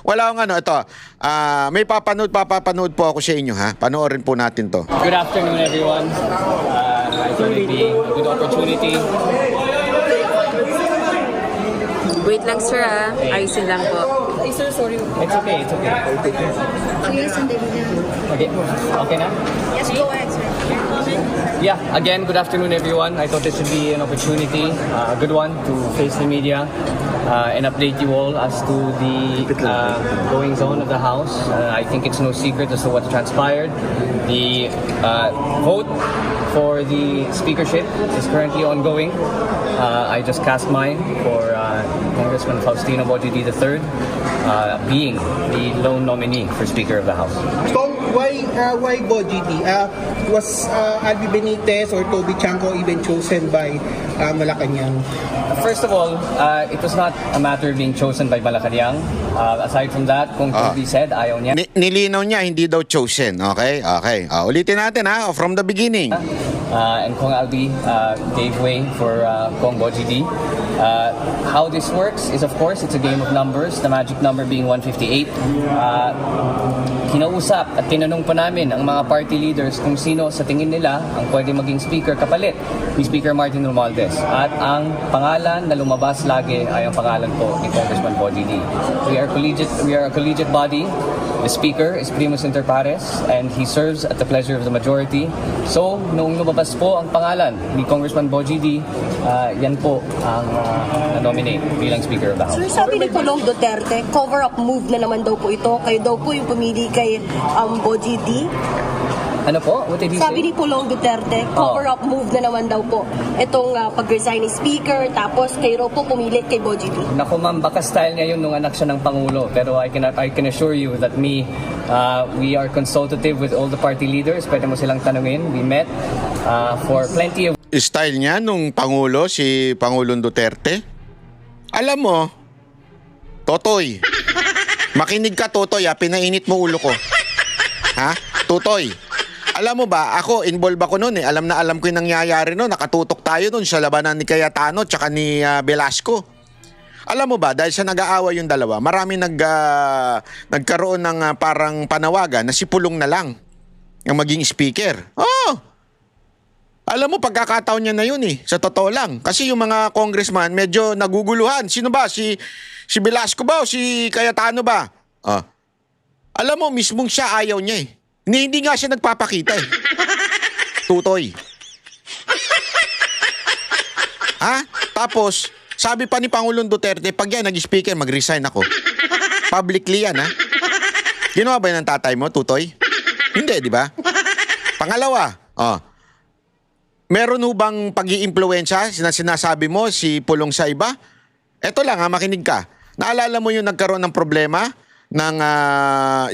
Wala akong ano, ito. May papanood po ako sa inyo, ha? Panoorin po natin to. Good afternoon, everyone. I thought it'd be a good opportunity. Wait lang sir ayusin lang po. Ay, sir, sorry. It's okay, it's okay. Please, sandali na. Okay, okay na? Yes, go ahead, sir. Yeah, again, good afternoon, everyone. I thought this would be an opportunity, a good one, to face the media and update you all as to the goings on of the House. I think it's no secret as to what transpired. The vote for the speakership is currently ongoing. I just cast mine for Congressman Faustino Bojidi III being the lone nominee for Speaker of the House. Kung why Bojidi? Was Albi Benitez or Toby Chanco even chosen by Malacanang? First of all, it was not a matter of being chosen by Malacanang. Aside from that, kung Toby said ayaw niya. Nilinaw niya, hindi daw chosen. Okay? Okay. Ulitin natin, ha? From the beginning. And Kong Albi gave way for Kong Bojidi. How this works is, of course, it's a game of numbers, the magic number being 158. Kinausap at tinanong po namin ang mga party leaders kung sino sa tingin nila ang pwede maging speaker kapalit ni Speaker Martin Romualdez. At ang pangalan na lumabas lagi ay ang pangalan po ni Congressman Bojidi. We are a collegiate body. The Speaker is primus inter pares and he serves at the pleasure of the majority. So, noong lumabas po ang pangalan ni Congressman Bojidi, yan po ang nominate bilang Speaker of the House. Sir, sabi ni Pulong Duterte, cover-up move na naman daw po ito. Kayo daw po yung pumili kay Bojidi. Ano po? What did he Sabi say? ni Pulong Duterte, cover-up move na naman daw po. Itong pag-resign ni Speaker, tapos kayo raw po pumili kay Bojidi. Naku ma'am, baka style niya yun nung anak siya ng Pangulo. Pero I can assure you that we are consultative with all the party leaders. Pwede mo silang tanungin. We met for plenty of Style niya nung Pangulo, si Pangulong Duterte. Alam mo, Totoy. Makinig ka, Totoy, ha? Pinainit mo ulo ko. Ha? Totoy. Alam mo ba, ako, involved ako noon eh. Alam na alam ko yung nangyayari noon. Nakatutok tayo noon sa labanan ni Cayetano tsaka ni Velasco. Alam mo ba, dahil sa nag-aaway yung dalawa, marami nagkaroon ng parang panawagan na si Pulong na lang ang maging speaker. Oh! Alam mo, pagkakataon niya na yun eh. Sa totoo lang. Kasi yung mga congressman medyo naguguluhan. Sino ba? Si Velasco ba o si Cayetano ba? Oh. Alam mo, mismong siya ayaw niya eh. Hindi nga siya nagpapakita eh. Tutoy. Ha? Tapos, sabi pa ni Pangulong Duterte, pag yan nag-speaker, mag-resign ako. Publicly yan, ha? Ginawa ba yan ng tatay mo, Tutoy? Hindi, di ba? Pangalawa, meron ho bang pag-iimpluwensya na sinasabi mo si Pulong sa iba? Eto lang, ha, makinig ka. Naalala mo yung nagkaroon ng problema ng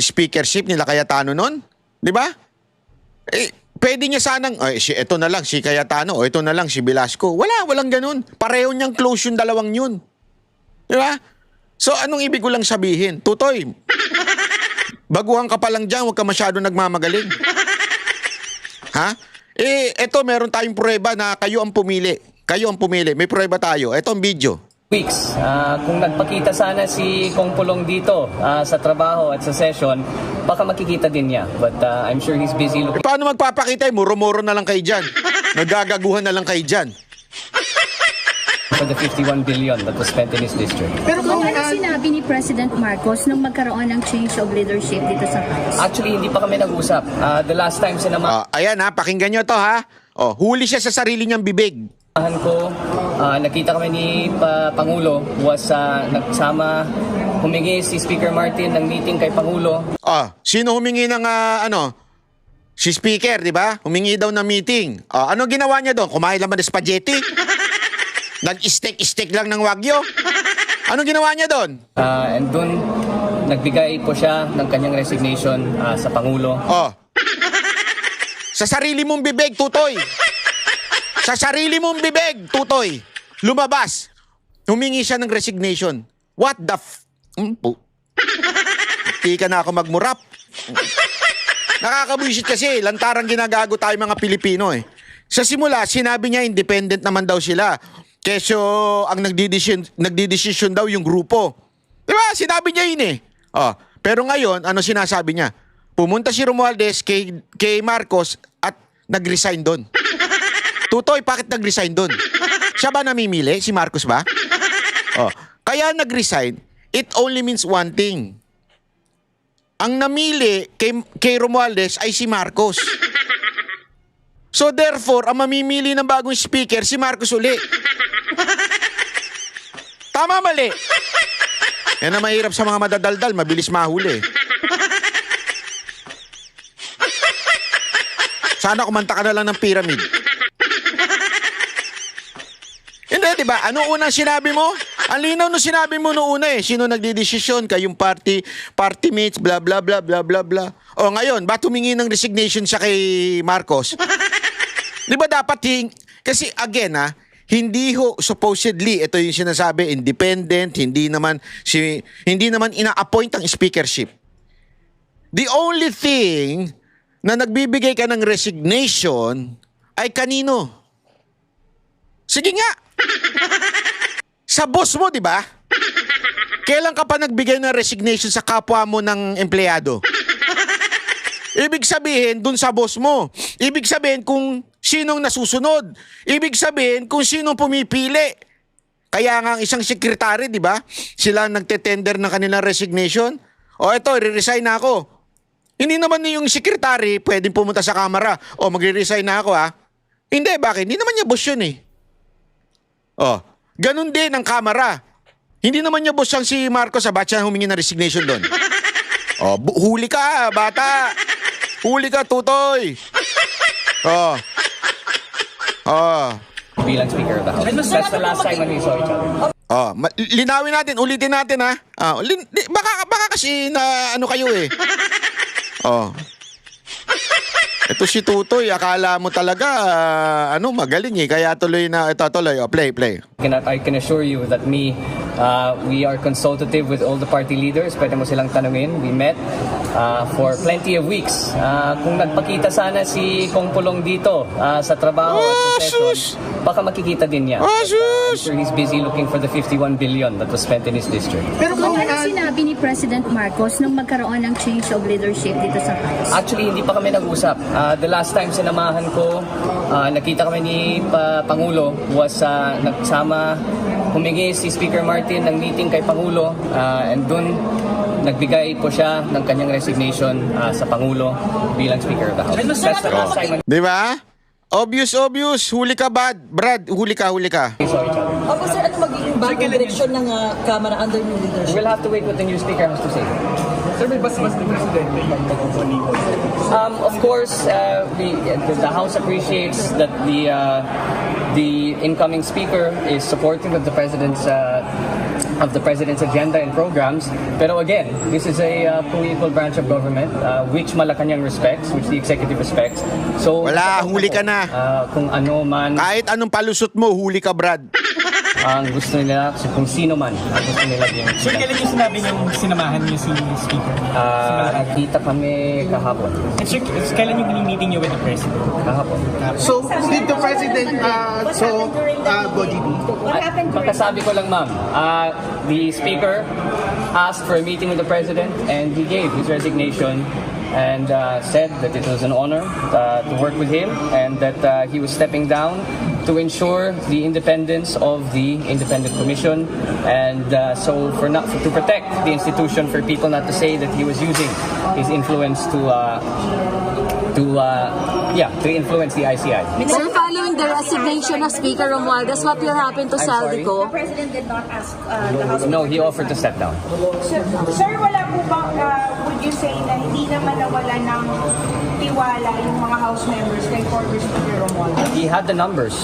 speakership nila Cayetano noon? Di ba? Eh, pwede niya sanang, ito na lang si Cayetano o ito na lang si Velasco. Walang ganun. Pareho niyang close yung dalawang yun. Di ba? So, anong ibig ko lang sabihin? Tutoy, baguhan ka pa lang dyan, huwag ka masyado nagmamagaling. Ha? Eto, meron tayong prueba na kayo ang pumili. Kayo ang pumili. May prueba tayo. Eto ang video. weeks. Kung nagpakita sana si Kong Pulong dito sa trabaho at sa session, baka makikita din niya. But I'm sure he's busy looking Paano magpapakita? Muro-muro na lang kayo dyan. Nagagaguhan na lang kayo dyan. for the 51 billion that was spent in his district. Pero kung Ano sinabi ni President Marcos nung magkaroon ng change of leadership dito sa House? Actually, hindi pa kami nag-usap. The last time sinamahan Ayan ha, pakinggan nyo to ha. Huli siya sa sarili niyang bibig. ko, nakita kami ni Pangulo was nagsama, humingi si Speaker Martin ng meeting kay Pangulo. Sino humingi ng si speaker, di ba? Humingi daw ng meeting. Ano ginawa niya doon? Kumain naman ng spaghetti? Nag-steak lang ng wagyo? Ano ginawa niya doon? And dun, nagbigay po siya ng kanyang resignation sa Pangulo. Sa sarili mong bibig, Tutoy. Sa sarili mong bibig, Tutoy. Lumabas. Humingi siya ng resignation. What the Hindi ka na ako magmurap. Nakakabuisit kasi. Lantarang ginagago tayo mga Pilipino eh. Sa simula, sinabi niya independent naman daw sila. Keso ang nagdidesisyon daw yung grupo. Diba? Sinabi niya yun eh. Oh, pero ngayon, ano sinasabi niya? Pumunta si Romualdez kay Marcos at nag-resign doon. Tutoy, bakit nag-resign doon? Siya ba namimili? Si Marcos ba? Oh, kaya nag-resign, it only means one thing. Ang namili kay Romualdez ay si Marcos. So therefore, ang mamimili ng bagong speaker, si Marcos uli. Tama, mali. Yan ang mahirap sa mga madadaldal, mabilis mahuli. Sana kumanta ka na lang ng pyramid. Hindi, di ba? Ano unang sinabi mo? Ang linaw nung sinabi mo noong una eh. Sino nagdidesisyon? Kayong party mates, blah, blah, blah, blah, blah, blah. O ngayon, ba tumingi ng resignation siya kay Marcos? Di ba dapat kasi again hindi ho supposedly, ito yung sinasabi, independent, hindi naman ina-appoint ang speakership. The only thing na nagbibigay ka ng resignation ay kanino? Sige nga. Sa boss mo, di ba? Kailan ka pa nagbigay ng resignation sa kapwa mo ng empleyado? Ibig sabihin, dun sa boss mo. Ibig sabihin kung sinong nasusunod. Ibig sabihin kung sinong pumipili. Kaya nga ang isang sekretary, di ba? Sila nagtetender ng kanilang resignation. O eto, re-resign na ako. Hindi naman yung sekretary pwedeng pumunta sa kamera. O magre-resign na ako Hindi, bakit? Hindi naman niya boss yun eh. O, ganun din ang kamera. Hindi naman niya boss si Marcos ba't siya humingi ng resignation doon? O, huli ka, bata. Huli ka, tutoy. Bilang Speaker of the House. That's the last time when we saw each other. Linawin natin, ulitin natin baka kasi na ano kayo eh. Ito si Tutoy, akala mo talaga magaling eh. Kaya tuloy na ito tuloy. Play. I can assure you that we are consultative with all the party leaders. Pwede mo silang tanungin. We met for plenty of weeks. Kung nagpakita sana si Kong Pulong dito sa trabaho at sa session, baka makikita din niya. I'm sure he's busy looking for the 51 billion that was spent in his district. Pero kung ano sinabi ni President Marcos nung magkaroon ng change of leadership dito sa House? Actually, hindi pa kami nag-usap. The last time sinamahan ko, nakita kami ni Pangulo was nagsama, humingi si Speaker Martin ng meeting kay Pangulo and dun nagbigay po siya ng kanyang resignation sa Pangulo bilang Speaker of the House. That's the last time. Di ba? Obvious. Huli ka, Brad. Huli ka. Opo, sir, ano magiging bagong direksyon ng Kamara under new leadership? We'll have to wait what the new Speaker has to say. Sir, may bas-bas ni Presidente Of course, the House appreciates that the incoming Speaker is supportive of the President's agenda and programs. Pero again, this is a co-equal branch of government which Malacanang respects, which the executive respects. So Wala, huli ka na. Kung ano man Kahit anong palusot mo, huli ka, Brad. ang gusto nila, kung sino man ang gusto nila din. Sir, kailan niyo sinabi niyong sinamahan niyo si Speaker? Nakita kami kahapon. And sir, kailan yung meeting niyo with the President? Kahapon. So, did the President Boji B? Pagkasabi ko lang, ma'am, the Speaker asked for a meeting with the President and he gave his resignation and said that it was an honor to work with him and that he was stepping down to ensure the independence of the Independent Commission and to protect the institution for people not to say that he was using his influence to influence the ICI. Sir, following the resignation of Speaker Romualdez, what will happen to I'm sorry? Saldico? The President did not ask the House. No, he offered to step down. Sir, wala po ba, would you say na hindi naman nawala ng tiwala yung mga House members kay former Speaker Romualdez? He had the numbers.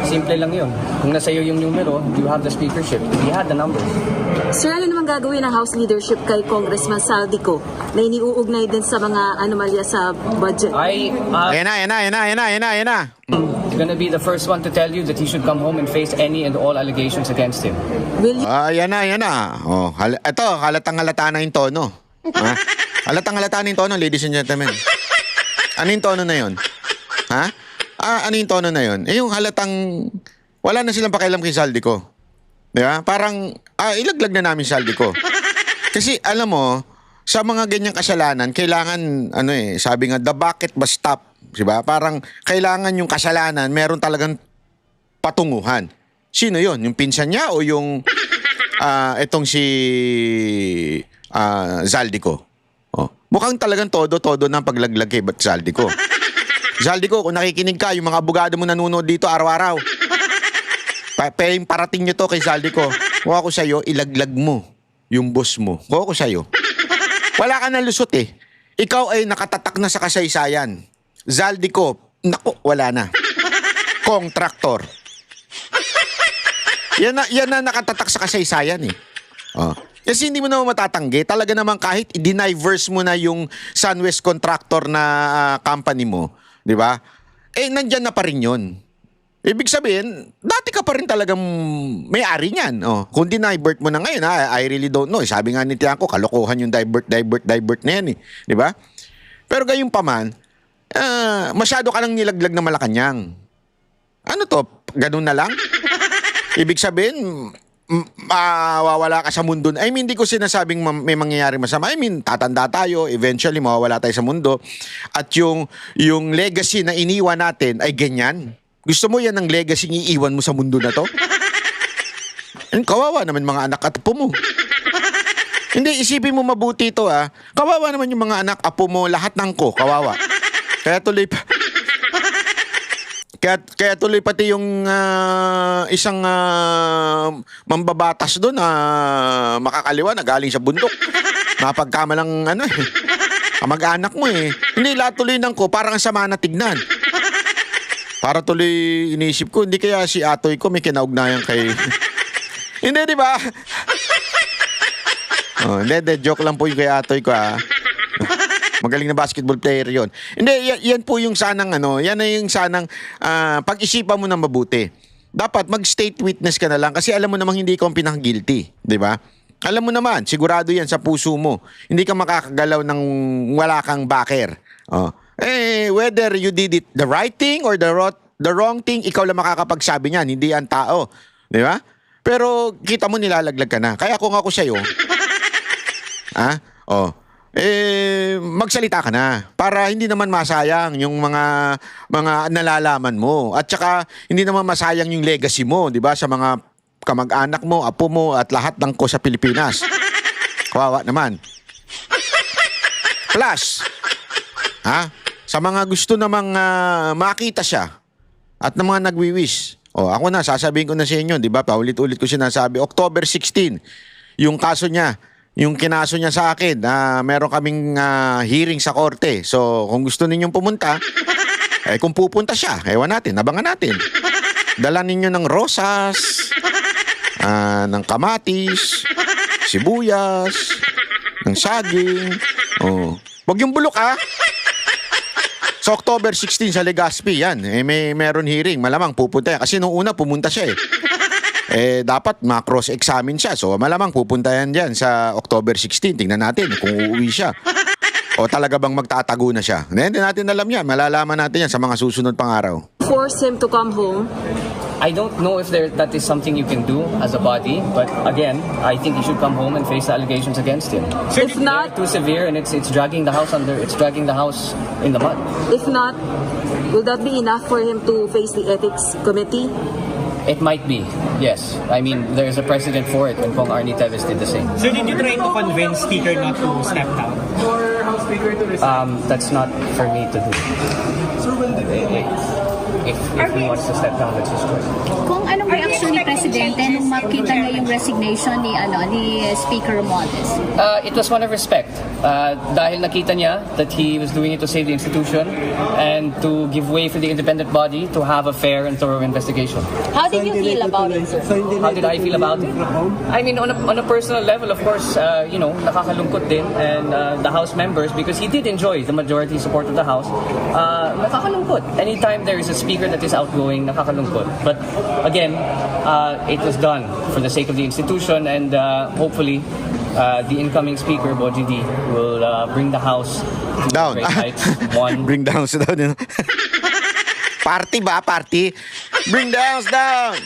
Simple lang yun. Kung nasa iyo yung numero, you have the speakership. He had the numbers. Sir, ano naman gagawin ng House leadership kay Congressman Saldico na iniuugnay din sa mga anomalya sa budget? Ayan na. Gonna be the first one to tell you that he should come home and face any and all allegations against him. Will you Ayan na. Ito, halatang-halata na yung tono. Halatang-halata na yung tono, ladies and gentlemen. Ano yung tono na yun? Ano yung tono na yun? Yung halatang wala na silang pakialam kay Saldico. Di ba? Parang, ilaglag na namin Saldico. Kasi alam mo, sa mga ganyang kasalanan, kailangan, sabi nga, the bucket must stop. Diba? Parang kailangan yung kasalanan, meron talagang patunguhan. Sino yon? Yung pinsan niya o yung itong si Zaldico? Oh. Mukhang talagang todo-todo ng paglaglag kay Zaldico. Zaldico, kung nakikinig ka, yung mga abogado mo nanonood dito araw-araw. Parating nyo to kay Zaldico. Kung ako sa'yo, ilaglag mo yung boss mo. Kung ako sa'yo. Wala ka na lusot eh. Ikaw ay nakatatak na sa kasaysayan. Zaldico, naku, wala na. Kontraktor. Yan na nakatatak sa kasaysayan eh. Oh. Kasi hindi mo naman matatanggi. Talaga naman kahit i-diverse mo na yung SunWest Contractor na company mo, di ba? Nandyan na pa rin yun. Ibig sabihin, dati ka pa rin talagang may-ari niyan. Oh, kung dinivert mo na ngayon, I really don't know. Sabi nga ni Tiangco, kalokohan yung divert na yan eh. Di ba? Pero gayon pa man, masyado ka lang nilaglag na Malacanang. Ano to? Ganun na lang? Ibig sabihin, mawawala ka sa mundo. I mean, hindi ko sinasabing may mangyayari masama. I mean, tatanda tayo, eventually mawawala tayo sa mundo. At yung legacy na iniwan natin ay ganyan. Gusto mo yan ang legacy iiwan mo sa mundo na to? Kawawa naman mga anak at apo mo. Hindi, isipin mo mabuti ito Kawawa naman yung mga anak, apo mo, lahat ng kawawa. Kaya tuloy pa. Kaya tuloy pati yung isang mambabatas doon makakaliwa na galing sa bundok. Napagkamalang mag-anak mo eh. Hindi, lahat tuloy ng parang sama na tignan. Para tuloy iniisip ko, hindi kaya si atoy ko may kinaugnayan kay... Hindi, di ba? Hindi, joke lang po yung kay atoy ko Magaling na basketball player yon. Hindi, yan po yung sanang yan na yung sanang pag-isipan mo na mabuti. Dapat mag-state witness ka na lang kasi alam mo namang hindi ka pinang-guilty, di ba? Alam mo naman, sigurado yan sa puso mo. Hindi ka makakagalaw ng wala kang backer. Whether you did it the right thing or the wrong thing, ikaw lang makakapagsabi niyan, hindi ang tao. Di ba? Pero kita mo nilalaglag ka na. Kaya kung ako sa'yo, magsalita ka na para hindi naman masayang yung mga nalalaman mo. At saka hindi naman masayang yung legacy mo, di ba? Sa mga kamag-anak mo, apo mo, at lahat ng sa Pilipinas. Kawawa naman. Plus, sa mga gusto namang makita siya at ng mga nagwi-wish. Ako na, sasabihin ko na sa inyo, di ba? Paulit-ulit ko sinasabi. October 16, yung kaso niya, yung kinaso niya sa akin, meron kaming hearing sa korte. So, kung gusto ninyong pumunta, kung pupunta siya, ewan natin, abangan natin. Dala ninyo ng rosas, ng kamatis, sibuyas, ng saging. Wag yung bulok Sa October 16 sa Legazpi, yan. Meron hearing. Malamang pupunta yan. Kasi nung una pumunta siya dapat ma-cross-examine siya. So malamang pupunta yan dyan sa October 16. Tingnan natin kung uuwi siya. O talaga bang magtatago na siya. Hindi natin alam yan. Malalaman natin yan sa mga susunod pang araw. Force him to come home. I don't know if that is something you can do as a body, but again, I think he should come home and face the allegations against him. If not, too severe, and it's dragging the house in the mud. If not, will that be enough for him to face the ethics committee? It might be, yes. I mean, there's a precedent for it when Pong Arnie Teves did the same. So did you try to convince Speaker not to step down? For House Speaker to resign? That's not for me to do. So when did they... If he wants to step down, that's his choice. Kung anong reaksyon ni Presidente nung makita niya yung resignation ni Speaker Romualdez? It was one of respect. Dahil nakita niya that he was doing it to save the institution and to give way for the independent body to have a fair and thorough investigation. How did you feel about it, sir? How did I feel about it? I mean, on a personal level, of course, nakakalungkot din, and the House members, because he did enjoy the majority support of the House, nakakalungkot. Anytime there is a speaker that is outgoing, nakakalungkot. But again, it was done for the sake of the institution, and hopefully, the incoming speaker, Boji D, will bring the House to down. Great heights. One. Bring the House down. Party ba? Party? Bring the House down.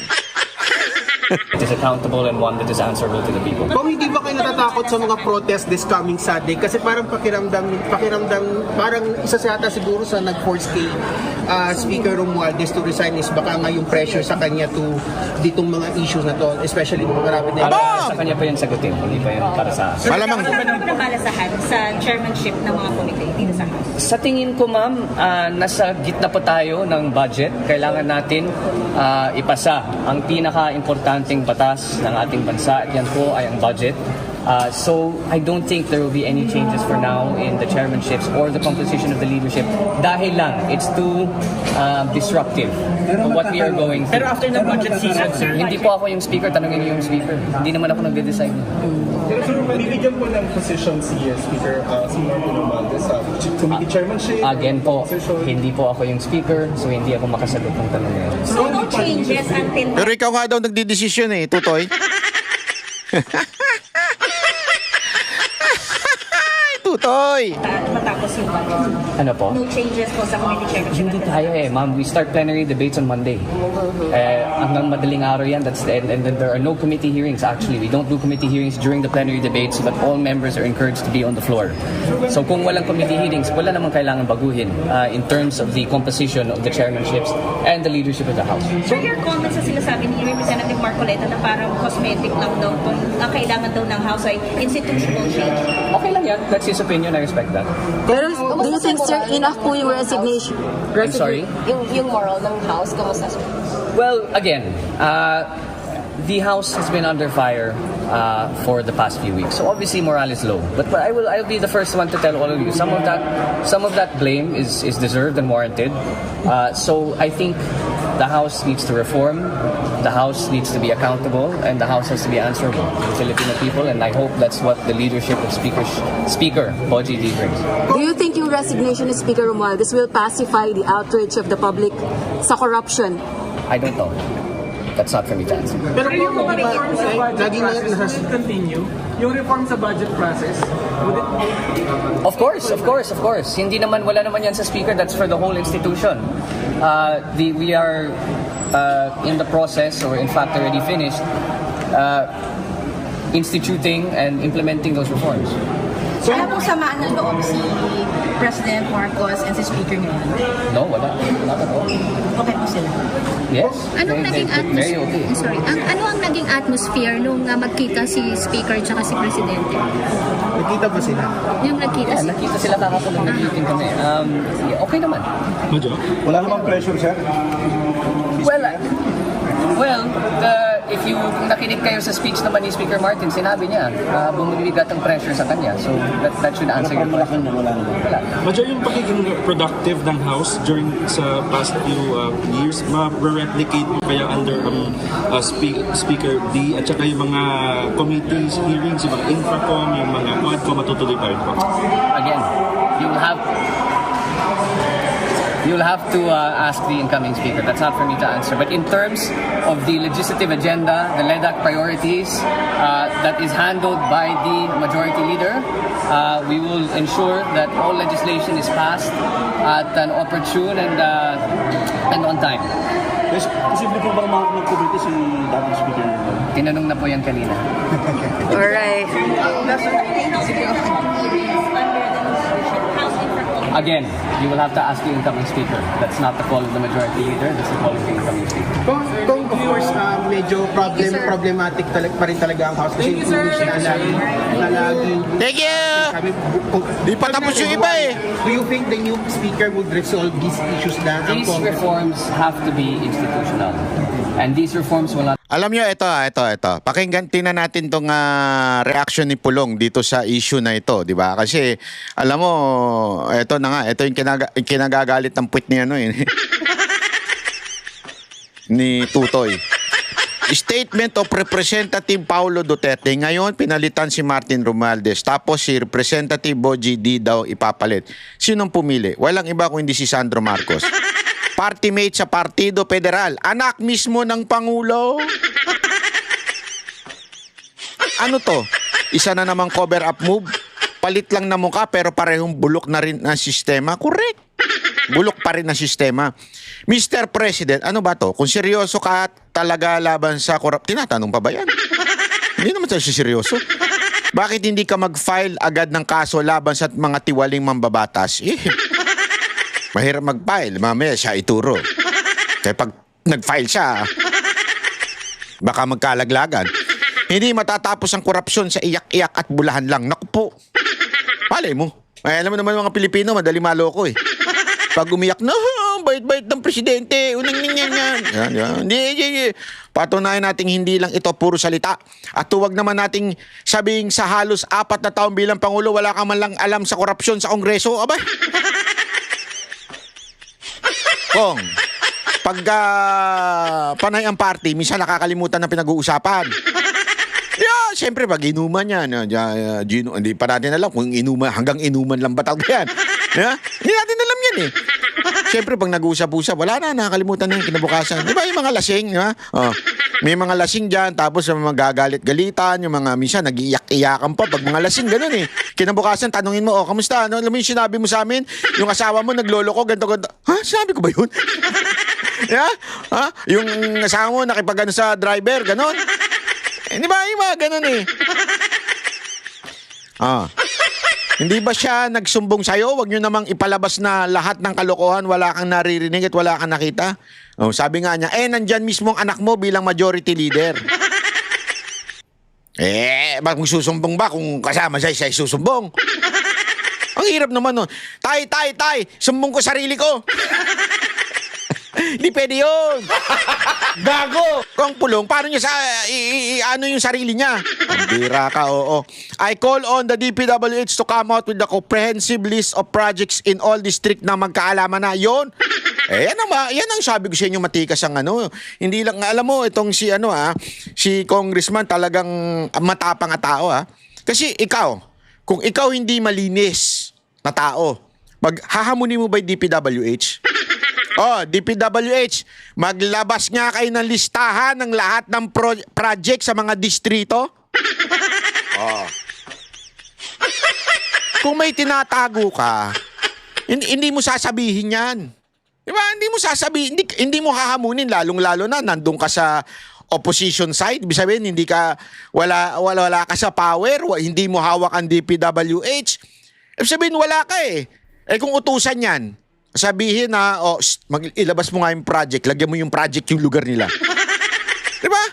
It is accountable and one that is answerable to the people. Kung hindi ba kayo natatakot sa mga protest this coming Sunday? Kasi parang pakiramdam, parang isa sa yata siguro sa nag-force kay Speaker Romualdez to resign is baka nga yung pressure sa kanya to ditong mga issues na to, especially kung marami na Para sa kanya pa yun sagutin, hindi pa yun para sa akin. Malamang. Ano ang pinakalasahan sa chairmanship ng mga komite dito sa House? Sa tingin ko, ma'am, nasa gitna po tayo ng budget. Kailangan natin ipasa ang pinaka-importanting batas ng ating bansa. At yan po ay ang budget. So, I don't think there will be any changes for now in the chairmanships or the composition of the leadership. Dahil lang, it's too disruptive to what we are going through. Pero after the budget season, sir, Hindi po ako yung speaker, tanongin niyo yung speaker. Hindi naman ako nagde-decide. Pero sir, bibigyan po ng position si Speaker si Martin Romualdez sa committee chairmanship. Again po, hindi po ako yung speaker, so hindi ako makasagot ng tanong na yun. So, no changes until Pero ikaw nga daw nagdidesisyon eh, Tutoy. Tutoy! matapos yung budget. Ano po? No changes po sa committee chairmanship. Hindi tayo eh, ma'am. We start plenary debates on Monday. Hanggang madaling araw yan. That's the end. And then there are no committee hearings actually. We don't do committee hearings during the plenary debates, but all members are encouraged to be on the floor. So kung walang committee hearings, wala namang kailangan baguhin in terms of the composition of the chairmanships and the leadership of the House. So your comments sa sinasabi ni Representative Marcoleta na parang cosmetic lang daw kung ang kailangan daw ng House ay institutional change. Okay lang yan. That's his opinion. I respect that. Pero do you think, sir, enough po yung resignation? I'm sorry? Yung moral ng House, kamusta? Well, again, the House has been under fire for the past few weeks. So obviously morale is low. But I'll be the first one to tell all of you some of that blame is deserved and warranted. So I think the House needs to reform. The House needs to be accountable, and the House has to be answerable to the Filipino people. And I hope that's what the leadership of Speaker Boji D brings. Do you think yung resignation of Speaker Romualdez will pacify the outrage of the public sa corruption? I don't know. That's not for me to answer. Pero yung kung mga reforms sa budget laging process, will it continue? Yung reform sa budget process, would it Of course. Wala naman yan sa speaker. That's for the whole institution. We are in the process, or in fact already finished, instituting and implementing those reforms. So, wala pong samaan ng loob si President Marcos and si Speaker ngayon? No, wala. Not at all. Okay po sila? Yes. Anong naging very okay. Ano ang naging atmosphere nung magkita si Speaker at si Presidente? nakita ba sila? Yung nagkita Yeah, nakita sila kakapon ng nag-meeting kami. Okay naman. Wala namang pressure, sir? Well, kung nakinig kayo sa speech naman ni Speaker Martin, sinabi niya, bumibigat ang pressure sa kanya. So, that should answer your question. Wala. Madyo yung pagiging productive ng House during sa past few years, ma-replicate mo kaya under Speaker D at saka yung mga committees, hearings, yung mga Infracom, yung mga Quadcom, matutuloy pa rin po? Again, you'll have to ask the incoming speaker. That's not for me to answer. But in terms of the legislative agenda, the LEDAC priorities that is handled by the majority leader, we will ensure that all legislation is passed at an opportune and on time. Posible po bang mag-committee si dating speaker? Tinanong na po yan kanina. Alright. Again, you will have to ask the incoming speaker. That's not the call of the majority leader. That's the call of the incoming speaker. Kung of course, medyo problematic pa rin talaga ang House kasi yung siya na laging Thank you! sabi, Di pa tapos yung iba eh. Do you think the new speaker would resolve these issues na ang These reforms have to be institutional. And these reforms will not Alam nyo, ito. Pakinggan tingnan natin tong reaction ni Pulong dito sa issue na ito, di ba? Kasi, alam mo, ito na nga, ito yung kinagagalit ng puwit ni ni Tutoy. Statement of Representative Paulo Duterte. Ngayon, pinalitan si Martin Romualdez. Tapos si Representative Boji D daw ipapalit. Sinong pumili? Walang iba kung hindi si Sandro Marcos. Party mate sa Partido Federal. Anak mismo ng Pangulo. Ano to? Isa na namang cover-up move? Palit lang na mukha pero parehong bulok na rin ang sistema? Correct. Bulok pa rin ang sistema. Mr. President, ano ba to? Kung seryoso ka talaga laban sa tinatanong pa ba yan? Hindi naman tayo seryoso. Bakit hindi ka mag-file agad ng kaso laban sa mga tiwaling mambabatas? Mahirap mag-file. Mamaya siya ituro. Kaya pag nag-file siya, baka magkalaglagan. Hindi matatapos ang korupsyon sa iyak-iyak at bulahan lang. Naku po. Malay mo. Ay, alam mo naman mga Pilipino, madali maloko eh. Pag umiyak na, bait-bait ng presidente. Unang yan. Hindi. Patunayan natin hindi lang ito puro salita. At huwag naman nating sabing sa halos 4 na taon bilang Pangulo, wala ka man lang alam sa korupsyon sa Kongreso. Aba? Kong, pag panay ang party, minsan nakakalimutan ng pinag-uusapan. Yeah, siyempre pag inuman yan, hindi pa natin alam kung inuman, hanggang inuman lang ba talaga yan. Yeah? Hindi natin alam yan eh. Siyempre pag nag-uusap-usap, wala na, nakakalimutan na yung kinabukasan. Di ba yung mga lasing, di ba? Oh, may mga lasing dyan, tapos yung mga gagalit-galitan, yung mga minsan nag-iiyak-iyakan pa pag mga lasing, ganun eh. Kinabukasan, tanungin mo, kamusta? Ano, alam mo yung sinabi mo sa amin? Yung asawa mo nagloloko, ganito. Ha? Sinabi ko ba yun? Yeah? Ha? Yung asawa mo nakipagano sa driver, ganun? Di ba? Yung mga ganun eh. Hindi ba siya nagsumbong sa'yo? Huwag nyo namang ipalabas na lahat ng kalokohan, wala kang naririnig at wala kang nakita. Oh, sabi nga niya, nandyan mismo ang anak mo bilang majority leader. Bakit susumbong ba kung kasama siya susumbong? Ang hirap naman nun. Tay, sumbong ko sarili ko. Hindi pwede yun. Gago! Kung pulong, paano niya ano yung sarili niya? Pambira ka, oo. I call on the DPWH to come out with a comprehensive list of projects in all district na magkaalaman na. Yun. Yan ang sabi ko sa inyo, matikas ang ano. Hindi lang, alam mo, itong si Congressman talagang matapang na tao, ha. Kasi kung ikaw hindi malinis na tao, hahamunin mo ba yung DPWH? DPWH, maglabas nga kayo ng listahan ng lahat ng project sa mga distrito. Kung may tinatago ka, hindi mo sasabihin yan. Diba? Hindi mo sasabihin, hindi mo hahamunin, lalong-lalo na nandun ka sa opposition side. Ibig sabihin, wala ka sa power, hindi mo hawak ang DPWH. Ibig sabihin, wala ka eh. Kung utusan yan, sabihin na, ilabas mo nga yung project, lagyan mo yung project yung lugar nila. Diba?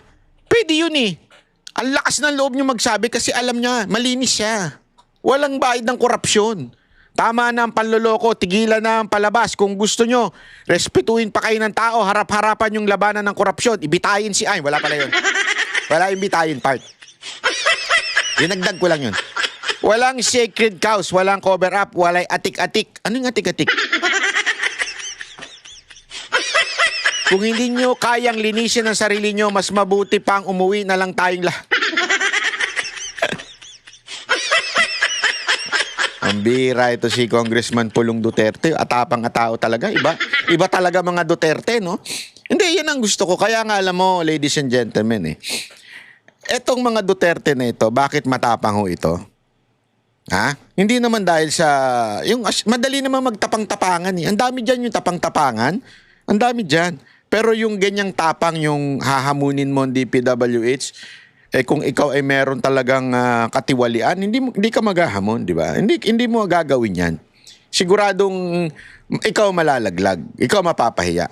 Pwede yun eh. Ang lakas ng loob niyo magsabi kasi alam niya, malinis siya. Walang bayad ng korupsyon. Tama na ang panloloko, tigilan na ang palabas. Kung gusto nyo, respetuhin pa kayo ng tao, harap-harapan yung labanan ng korupsyon. Ibitayin wala pala yun. Wala yung bitayin part. Dinagdag ko lang yun. Walang sacred cows, walang cover up, walang atik-atik. Ano yung atik-atik? Kung hindi nyo kayang linisin ang sarili nyo, mas mabuti pang umuwi na lang tayong lahat. Ang bira ito si Congressman Pulong Duterte. Atapang tao talaga. Iba talaga mga Duterte, no? Hindi, yan ang gusto ko. Kaya nga alam mo, ladies and gentlemen, etong mga Duterte na ito, bakit matapang ho ito? Ha? Hindi naman dahil sa... madali naman magtapang-tapangan eh. Ang dami dyan yung tapang-tapangan. Ang dami dyan. Pero yung ganyang tapang, yung hahamunin mo ang DPWH, kung ikaw ay meron talagang katiwalian, hindi ka maghahamon, di ba? Hindi mo gagawin yan. Siguradong ikaw malalaglag, ikaw mapapahiya.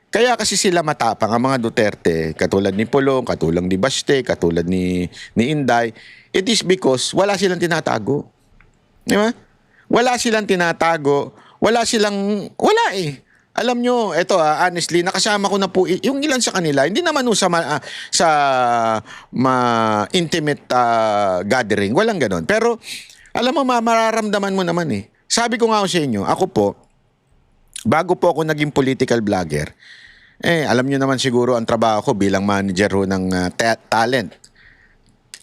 Kaya kasi sila matapang, ang mga Duterte, katulad ni Pulong, katulad ni Baste, katulad ni Inday, it is because wala silang tinatago. Di ba? Wala silang tinatago, wala eh. Alam nyo, eto honestly, nakasama ko na po yung ilan sa kanila, hindi naman sa intimate gathering, walang ganon. Pero, alam mo, mararamdaman mo naman eh. Sabi ko nga sa inyo, ako po, bago po ako naging political vlogger, alam nyo naman siguro ang trabaho ko bilang manager ng talent.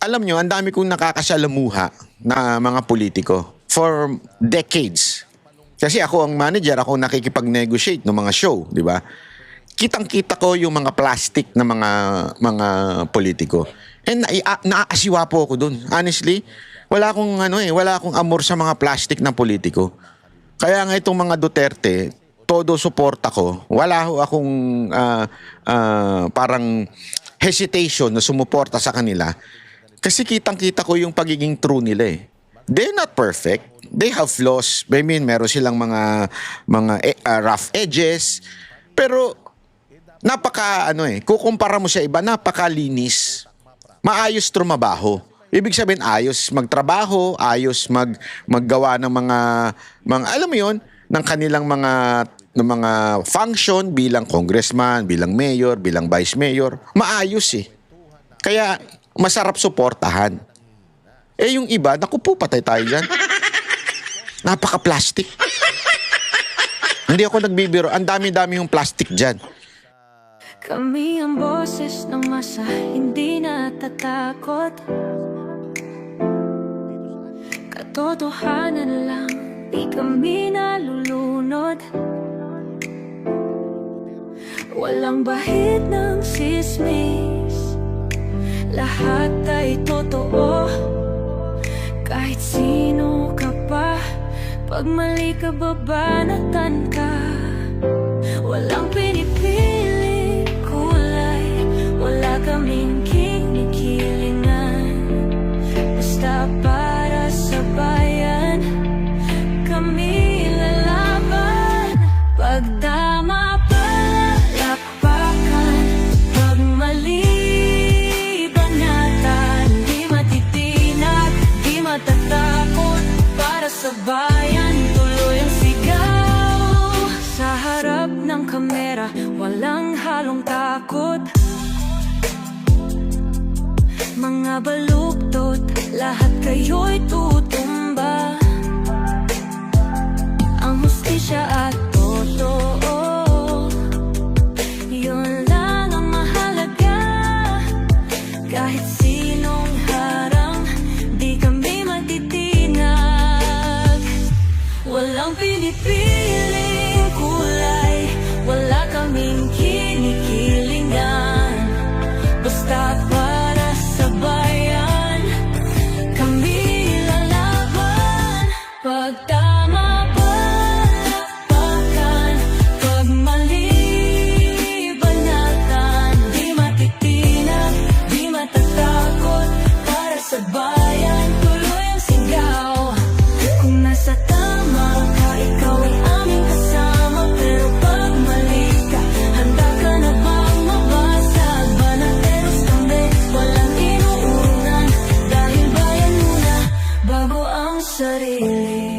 Alam nyo, ang dami kong nakakasalamuha na mga politiko for decades. Kasi ako ang manager, ako nakikipag-negotiate ng mga show, di ba? Kitang-kita ko yung mga plastic na mga politiko. And naasiwa po ako dun. Honestly, wala akong amor sa mga plastic na politiko. Kaya nga itong mga Duterte, todo suporta ko. Wala ho akong parang hesitation na sumuporta sa kanila. Kasi kitang-kita ko yung pagiging true nila eh. They're not perfect. They have flaws. I mean, meron silang mga rough edges. Pero kukumpara mo siya iba, napakalinis. Maayos trumabaho. Ibig sabihin, ayos magtrabaho, ayos maggawa ng mga alam mo yun, ng kanilang mga function bilang congressman, bilang mayor, bilang vice mayor. Maayos eh. Kaya masarap suportahan. Eh yung iba, naku po, patay tayo dyan. Napaka-plastic. Hindi ako nagbibiro. Ang dami-dami yung plastic dyan. Kami ang boses ng masa, hindi natatakot. Katotohanan lang, di kami nalulunod. Walang bahid ng sismis, lahat ay totoo. Kahit sino ka pa, pag mali ka babanatan ka. Walang pinipili kulay, wala kaming kinikilingan. Basta para sa bayan, kami lalaban. Pag tama palapakan, pag mali banatan. Di matitinag, di matatakot, para sa bayan tuloy ang sigaw. Sa harap ng kamera, walang halong takot. Mga baluktot, lahat kayo'y tutumba. Ang hustisya at totoo, yun lang ang mahalaga. Kahit sinong harang, di kami matitinag. Walang pinipiling kulay, wala kaming kinikilingan. Basta para sa bayan, kami lalaban. Pag tama palapakan, pag mali banatan. Di matitinag, di matatakot, para sa bayan tuloy ang sigaw. Kung nasa tama ka, ikaw ay aming kasama. Pero pag mali ka, handa ka na bang mabasag? Banateros kami, walang inuunan, dahil bayan muna bago ang sarili.